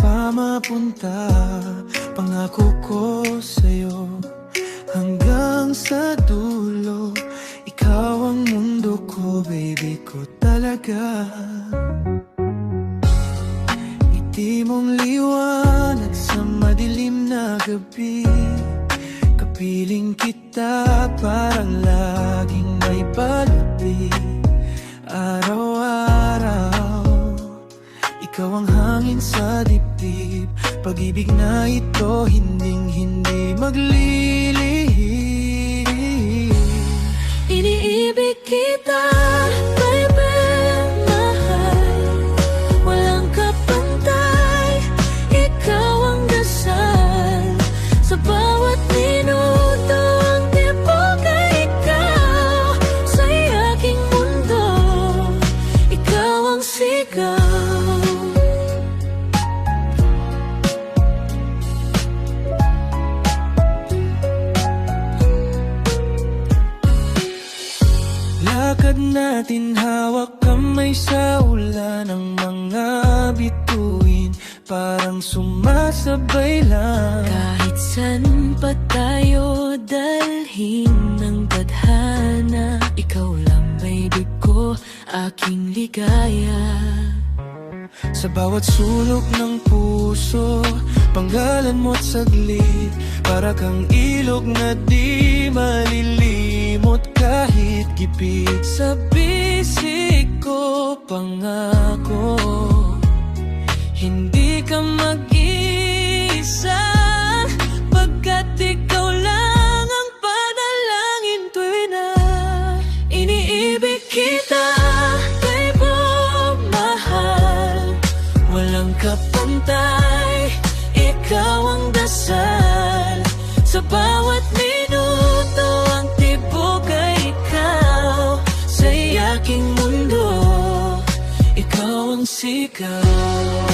pa mapunta. Pangako ko sa'yo hanggang sa dulo, ikaw ang mundo ko, baby ko talaga. Ngiti mong liwanag sa madilim na gabi, kapiling kita parang laging may palubi. Araw-araw, ikaw ang hangin sa dibdib, pag-ibig na ito hinding-hindi maglilihim. Iniibig kita, baby, mahal, walang kapantay, ikaw ang dasal. Sa bawat minuto ang tibok ay ikaw, sa aking mundo, ikaw ang sigaw. Lakad natin hawak kamay sa ulan, ng mga bituin parang sumasabay lang. Kahit san pa tayo dalhin ng tadhana, ikaw lang baby ko, aking ligaya. Sa bawat sulok ng puso, panggalan mo't saglit, para kang ilog na di malilimot kahit gipit. Sa bisig ko pangako, Hindi ka mag-isa, pagkat ikaw lang ang panalangin tuwi na. Iniibig kita, baby, mahal, walang kapantay, ikaw ang dasal. Sa bawat minuto ang tibok ay ikaw, sa aking mundo, ikaw ang sigaw.